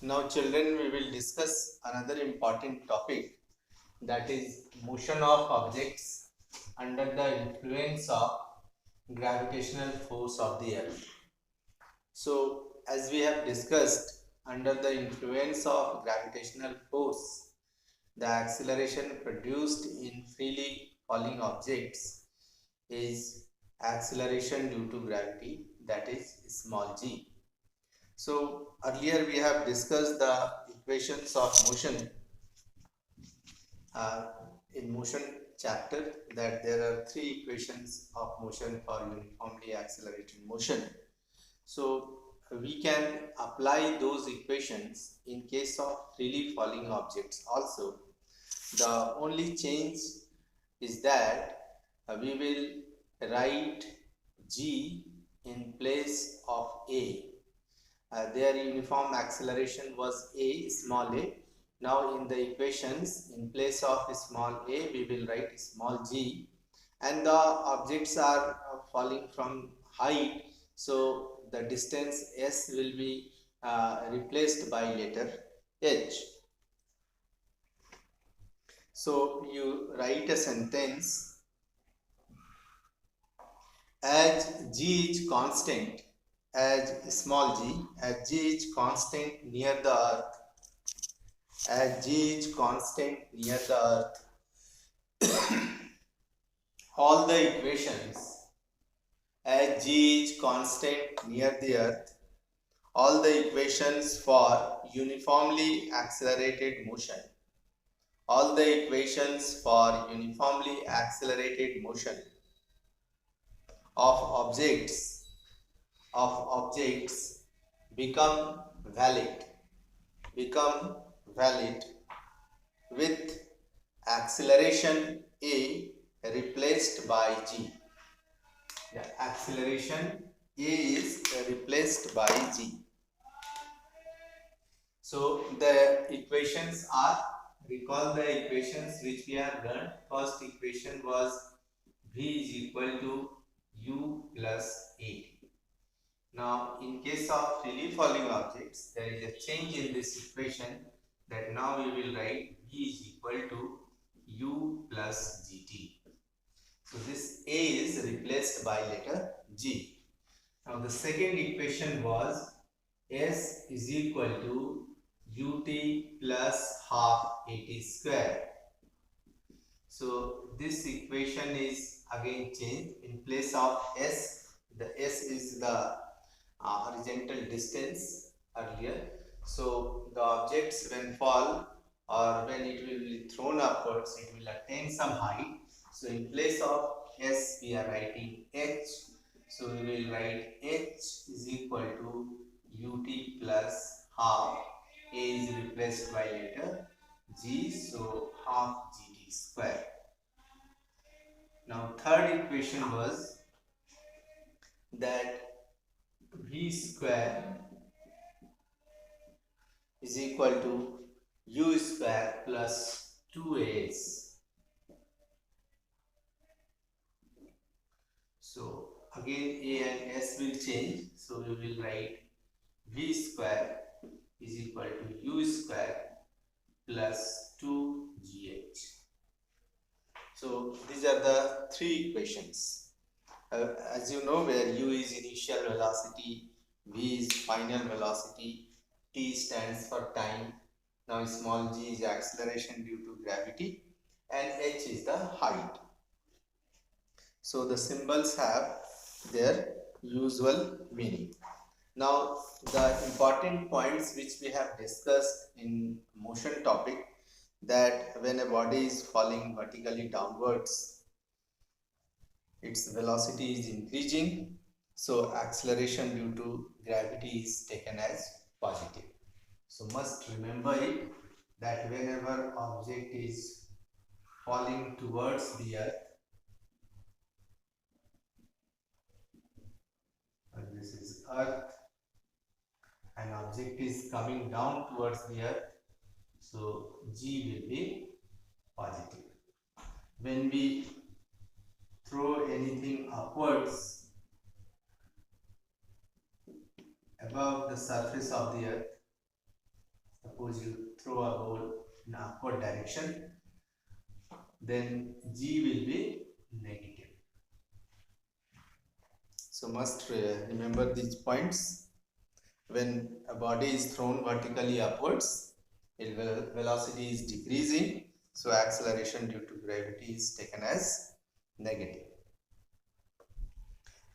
Now, children, we will discuss another important topic, that is motion of objects under the influence of gravitational force of the earth. So, as we have discussed, under the influence of gravitational force, the acceleration produced in freely falling objects is acceleration due to gravity, that is small g. So earlier we have discussed the equations of motion uh, in motion chapter, that there are three equations of motion for uniformly accelerated motion. So we can apply those equations in case of freely falling objects also. The only change is that we will write g in place of a. Their uniform acceleration was a, small a. Now in the equations, in place of small a, we will write small g, and the objects are falling from height, so the distance s will be replaced by letter h. So you write a sentence: as g is constant, as small g, as g is constant near the earth, as g is constant near the earth, all the equations, as g is constant near the earth, all the equations for uniformly accelerated motion, all the equations for uniformly accelerated motion of objects become valid, become valid with acceleration a replaced by g. The acceleration a is replaced by g. So the equations are, recall the equations which we have learned. First equation was v is equal to u plus a. Now in case of freely falling objects, there is a change in this equation, that now we will write v is equal to u plus gt. So this a is replaced by letter g. Now the second equation was s is equal to ut plus half at square. So this equation is again changed. In place of s, the s is the horizontal distance earlier. So the objects when fall, or when it will be thrown upwards, it will attain some height. So in place of s, we are writing h. So we will write h is equal to ut plus half. A is replaced by letter g, so half gt square. Now third equation was that v square is equal to u square plus 2as. So again a and s will change, so we will write v square is equal to u square plus 2gh. So these are the three equations. As you know, where u is initial velocity, v is final velocity, t stands for time. Now small g is acceleration due to gravity, and h is the height. So the symbols have their usual meaning. Now the important points which we have discussed in motion topic, that when a body is falling vertically downwards, its velocity is increasing, so acceleration due to gravity is taken as positive. So must remember it, that whenever object is falling towards the earth, and this is earth, and object is coming down towards the earth, so g will be positive. When we throw anything upwards above the surface of the earth, Suppose you throw a ball in upward direction, then G will be negative. So must remember these points. When a body is thrown vertically upwards, its velocity is decreasing, so acceleration due to gravity is taken as negative.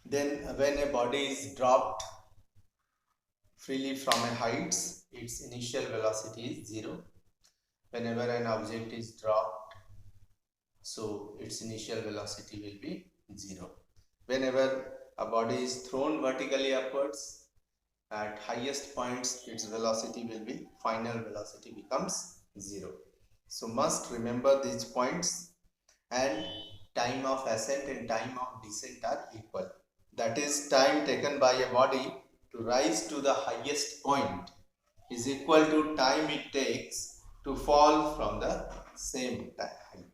Then when a body is dropped freely from a height, its initial velocity is 0. Whenever an object is dropped, so its initial velocity will be 0. Whenever a body is thrown vertically upwards, at highest points its velocity will be, final velocity becomes 0. So must remember these points, and time of ascent and time of descent are equal. That is, time taken by a body to rise to the highest point is equal to time it takes to fall from the same height.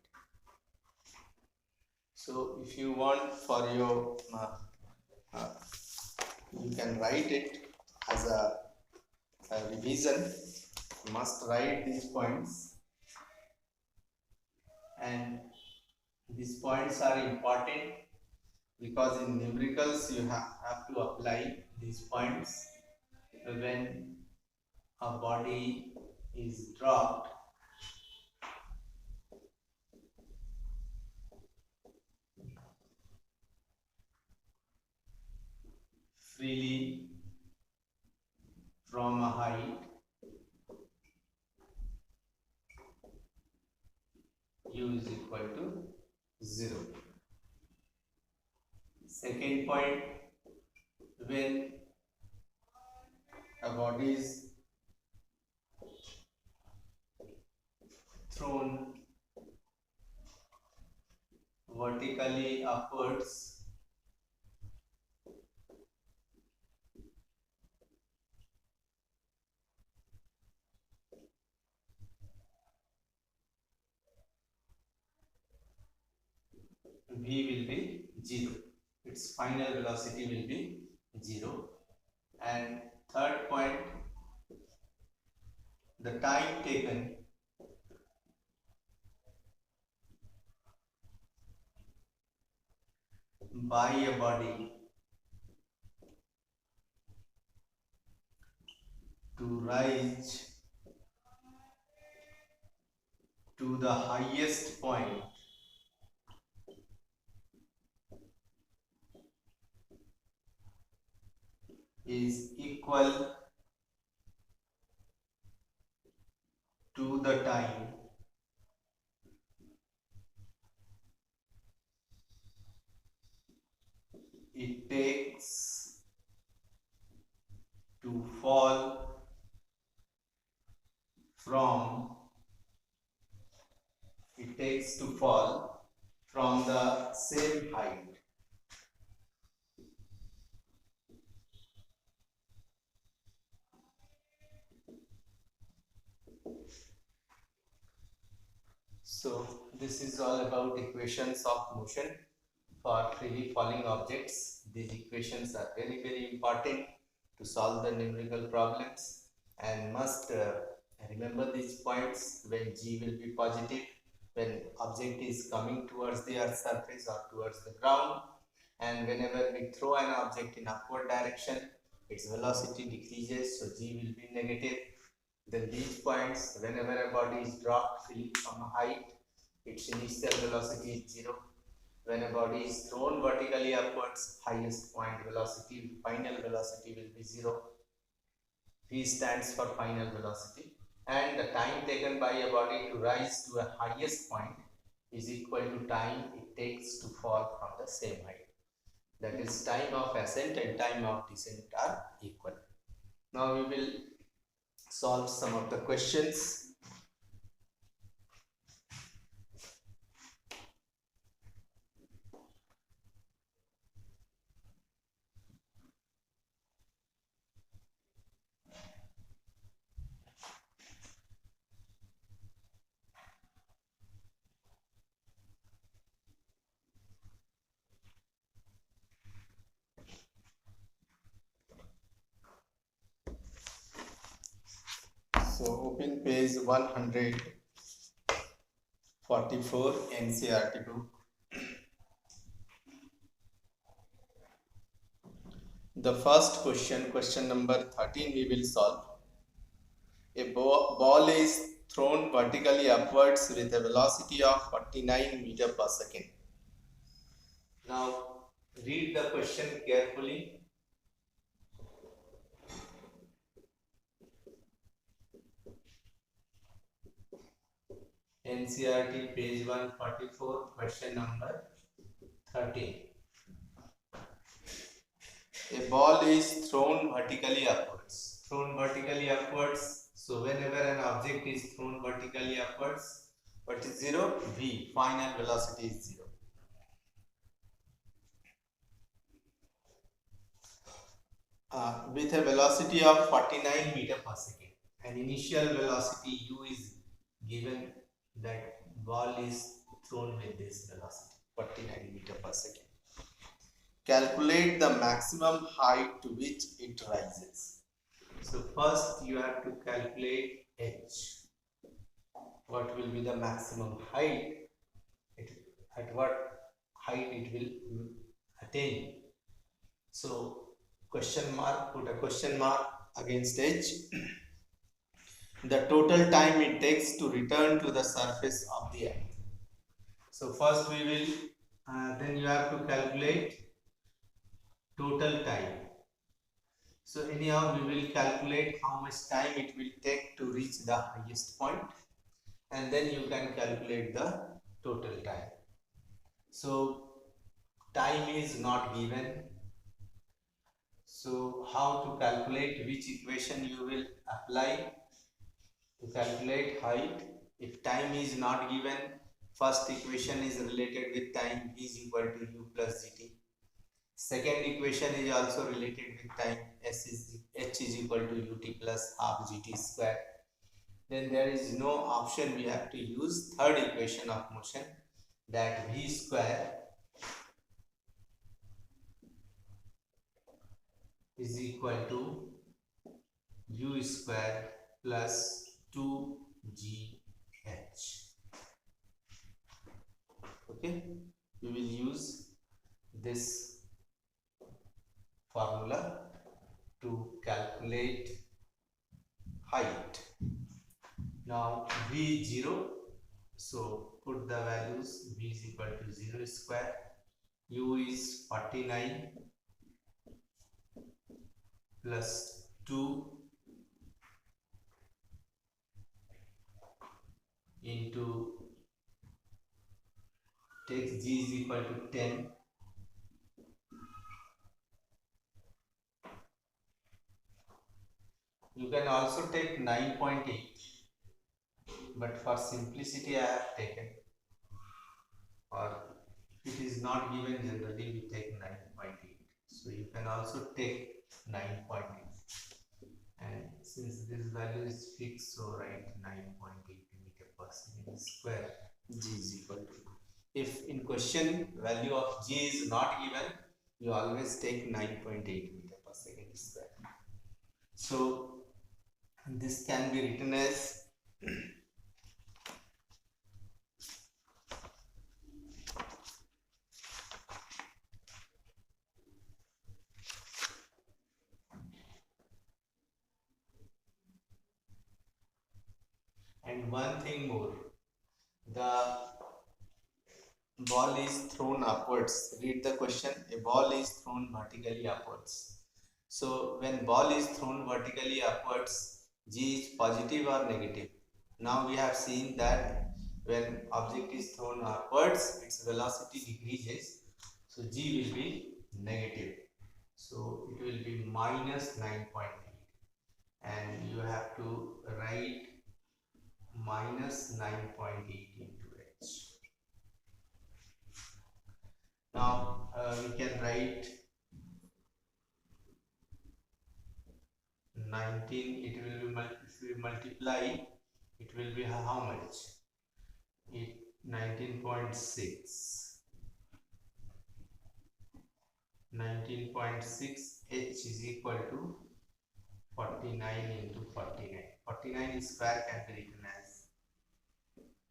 So if you want for your you can write it as a revision. You must write these points, and these points are important because in numericals you have to apply these points when a body is dropped freely from a height. U is equal to 0. Second point, when a body is thrown vertically upwards, V will be 0. Its final velocity will be 0. And third point, the time taken by a body to rise to the highest point is equal to the time it takes to fall from the same height. So this is all about equations of motion for freely falling objects. These equations are very, very important to solve the numerical problems, and must remember these points when G will be positive, when object is coming towards the earth's surface or towards the ground, and whenever we throw an object in upward direction, its velocity decreases, so G will be negative. Then these points, whenever a body is dropped freely from a height, its initial velocity is 0. When a body is thrown vertically upwards, highest point velocity, final velocity will be 0. V stands for final velocity, and the time taken by a body to rise to a highest point is equal to time it takes to fall from the same height. That is, time of ascent and time of descent are equal. Now we will solve some of the questions. So open page 144 NCERT book. The first question, question number 13, we will solve. A ball is thrown vertically upwards with a velocity of 49 meters per second. Now read the question carefully. NCERT page 144, question number 13. A ball is thrown vertically upwards. Thrown vertically upwards. So whenever an object is thrown vertically upwards, what is 0? V. Final velocity is 0. With a velocity of 49 meter per second. An initial velocity u is given, that ball is thrown with this velocity 49 meter per second. Calculate the maximum height to which it rises. So first you have to calculate h. What will be the maximum height? At what height it will attain? So question mark, put a question mark against h. The total time it takes to return to the surface of the earth. So first we will, then you have to calculate total time. So anyhow we will calculate how much time it will take to reach the highest point, and then you can calculate the total time. So time is not given. So how to calculate, which equation you will apply to calculate height? If time is not given, first equation is related with time, v is equal to u plus gt. Second equation is also related with time, h is equal to ut plus half gt square. Then there is no option, we have to use third equation of motion, that v square is equal to u square plus 2gh. Okay, we will use this formula to calculate height. Now v is 0, so put the values. V is equal to 0 square, u is 49 plus 2 into, take g is equal to 10, you can also take 9.8, but for simplicity I have taken, or if it is not given, generally we take 9.8, so you can also take 9.8, and since this value is fixed, so write 9.8 meter per second square. G is equal to, if in question value of g is not given, you always take 9.8 meter per second square. So this can be written as and one thing more, the ball is thrown upwards. Read the question. A ball is thrown vertically upwards. So when ball is thrown vertically upwards, g is positive or negative? Now we have seen that when object is thrown upwards, its velocity decreases, so g will be negative. So it will be minus 9.8, and you have to write minus 9.8 into h. Now we can write 19, it will be, if we multiply, it will be how much? 19.6. 19.6 h is equal to 49 into 49. 49 square can be written as,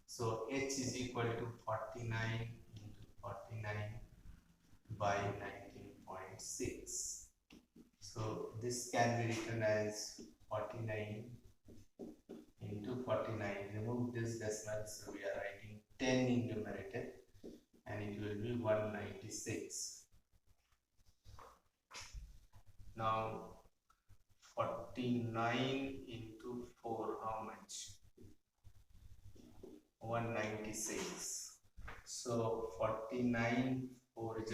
so h is equal to 49 into 49 by 19.6. So this can be written as 49 into 49. Remove this decimal, so we are writing 10 in numerator and it will be 196. Now 49 into 4, how much? 196. So 49 4 is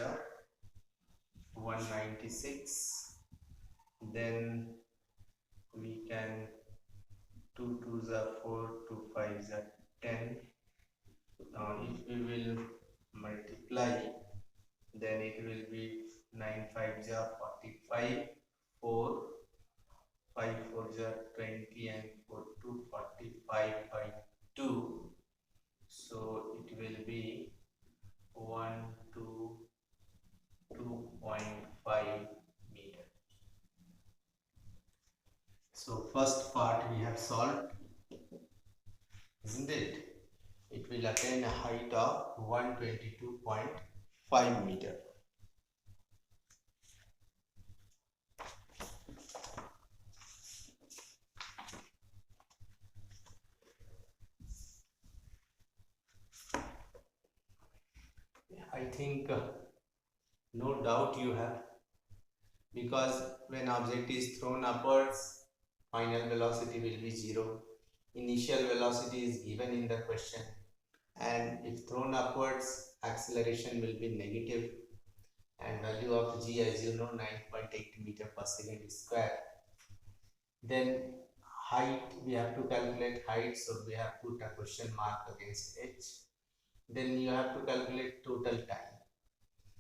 196. Then we can 2 2s are 4, 2 5s are 10. Now if we will multiply, then it will be 9 5s are 45, 4 5 4s are 20 and 4 2 45 by 2. So it will be 1 2 2.5 meter. So first part we have solved, isn't it? It will attain a height of 122.5 meter. I think no doubt you have, because when object is thrown upwards, final velocity will be 0. Initial velocity is given in the question, and if thrown upwards, acceleration will be negative, and value of g, as you know, 9.8 meter per second square. Then height, we have to calculate height, so we have put a question mark against h. Then you have to calculate total time.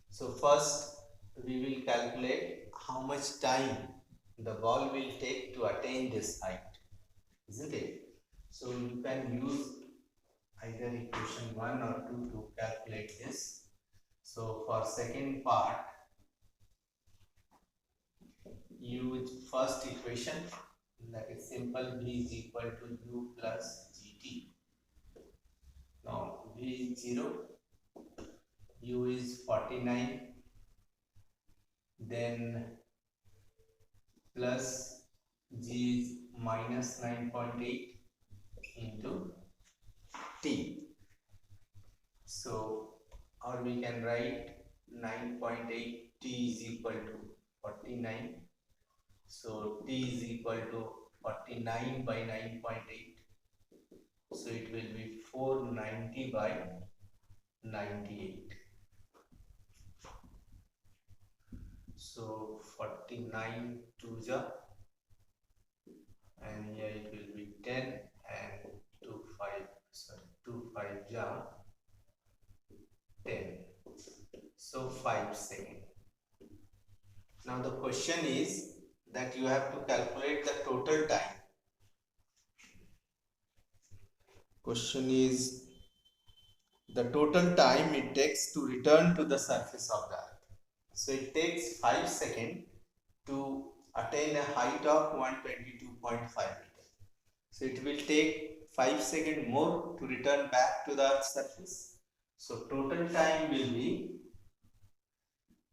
So first we will calculate how much time the ball will take to attain this height, isn't it? So you can use either equation 1 or 2 to calculate this. So for second part, use first equation, that is simple, v is equal to u plus gt. Now v is 0, u is 49, then plus g is minus 9.8 into t. So, or we can write 9.8 t is equal to 49. So t is equal to 49 by 9.8. So it will be 490 by 98. So 49 2s are, and here it will be 10, and 2 5s are 10. So 5 seconds. Now the question is that you have to calculate the total time. Question is the total time it takes to return to the surface of the earth. So it takes 5 seconds to attain a height of 122.5 meter. So it will take 5 seconds more to return back to the earth's surface. So total time will be,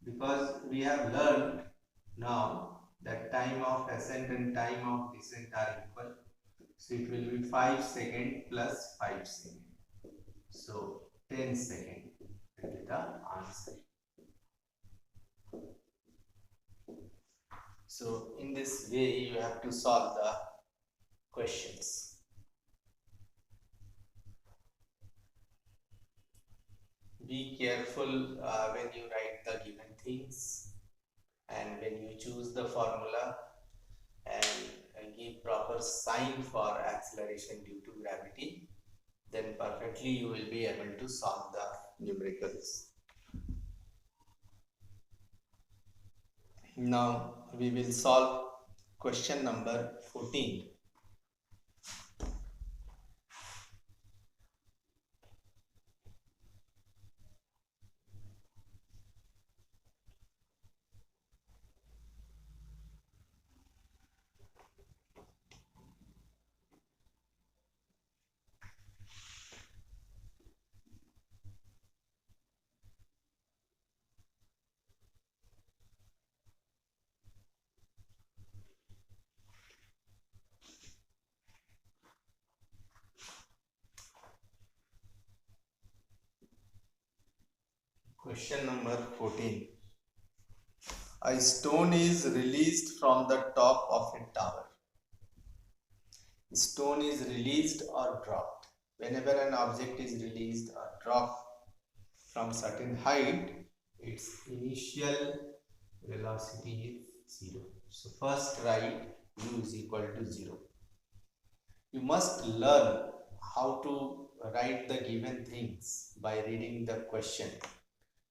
because we have learned now that time of ascent and time of descent are equal. So it will be 5 seconds plus 5 seconds. So 10 seconds will be the answer. So in this way you have to solve the questions. Be careful when you write the given things, and when you choose the formula, and give proper sign for acceleration due to gravity, then perfectly you will be able to solve the numericals. Now we will solve question number 14. Question number 14. A stone is released from the top of a tower. Stone is released or dropped. Whenever an object is released or dropped from certain height, its initial velocity is 0. So first write u is equal to 0. You must learn how to write the given things by reading the question.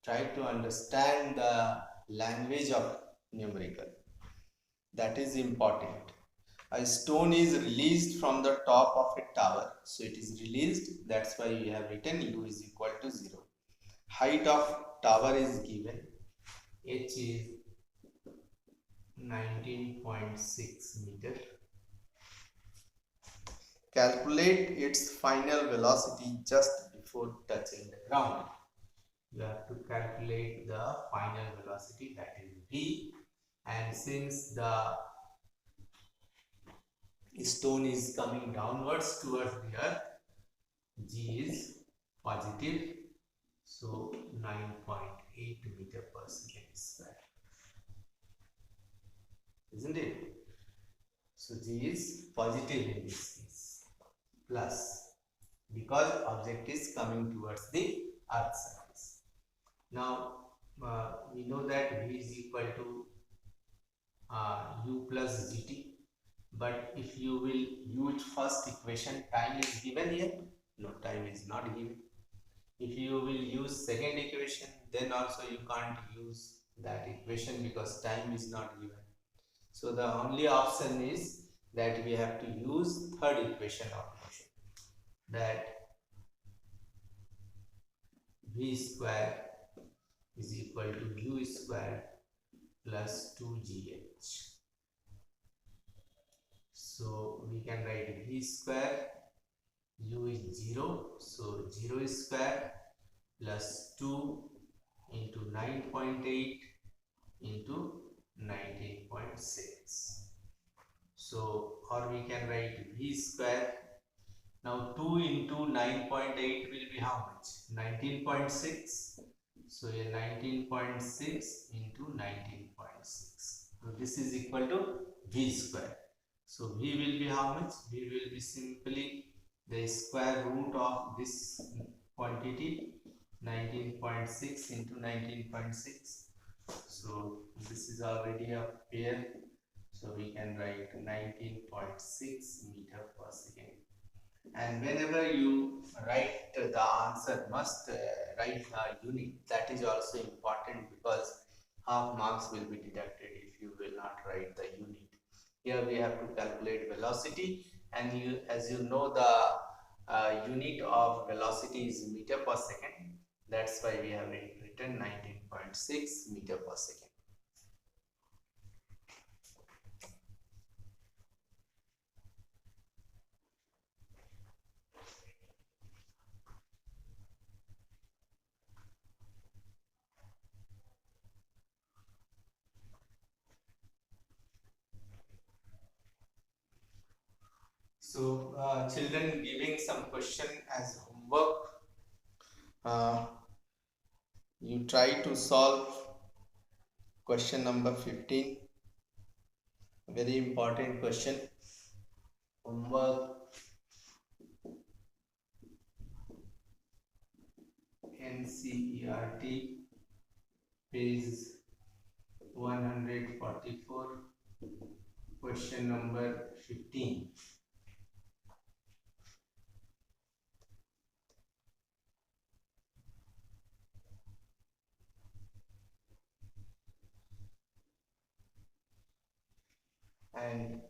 Try to understand the language of numerical. That is important. A stone is released from the top of a tower. So it is released. That's why we have written u is equal to 0. Height of tower is given. H is 19.6 meter. Calculate its final velocity just before touching the ground. You have to calculate the final velocity, that is v, and since the stone is coming downwards towards the earth, g is positive, so 9.8 meter per second square, isn't it? So g is positive in this case, plus, because object is coming towards the earth surface. Now we know that v is equal to u plus gt, but if you will use first equation, time is given here? No, time is not given. If you will use second equation, then also you can't use that equation because time is not given. So the only option is that we have to use third equation of motion, that v square is equal to u square plus 2gh. So we can write v square, u is 0, so 0 square plus 2 into 9.8 into 19.6. So, or we can write v square. Now 2 into 9.8 will be how much? 19.6. So a 19.6 into 19.6. So this is equal to v square. So v will be how much? V will be simply the square root of this quantity, 19.6 into 19.6. So this is already a pair. So we can write 19.6 meter per second. And whenever you write the answer, must write the unit. That is also important because half marks will be deducted if you will not write the unit. Here we have to calculate velocity, and you, as you know, the unit of velocity is meter per second. That's why we have written 19.6 meter per second. So children, giving some question as homework. You try to solve question number 15. Very important question. Homework NCERT page 144, question number 15. And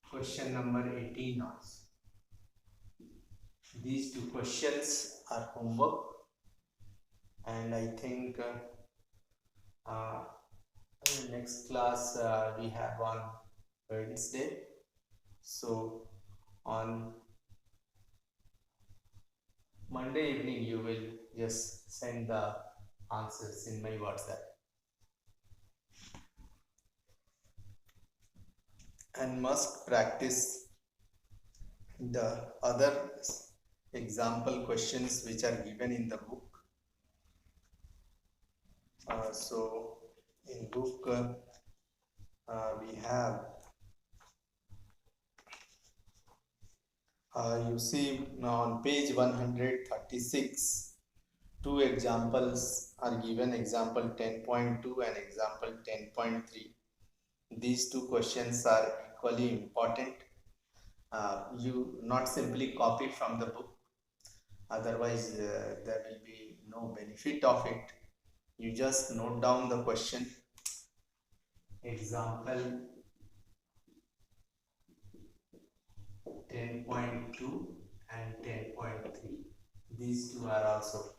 question number 18 also. These two questions are homework, and I think next class we have on Wednesday. So on Monday evening you will just send the answers in my WhatsApp. And must practice the other example questions which are given in the book. So in book we have you see on page 136 two examples are given, example 10.2 and example 10.3. These two questions are equally important. You not simply copy from the book, otherwise there will be no benefit of it. You just note down the question. Example 10.2 and 10.3. These two are also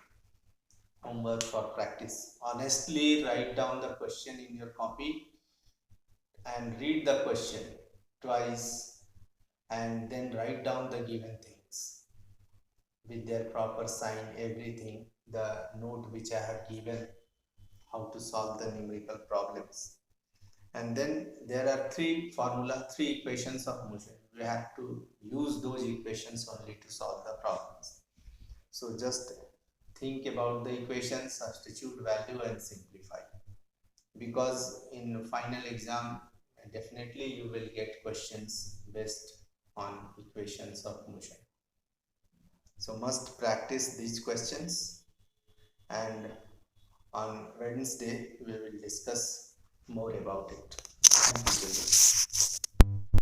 homework for practice. Honestly, write down the question in your copy and read the question twice and then write down the given things with their proper sign, everything, the note which I have given, how to solve the numerical problems. And then there are three equations of motion. We have to use those equations only to solve the problems. So just think about the equations, substitute value and simplify. Because in final exam, definitely you will get questions based on equations of motion. So must practice these questions, and on Wednesday we will discuss more about it. Thank you.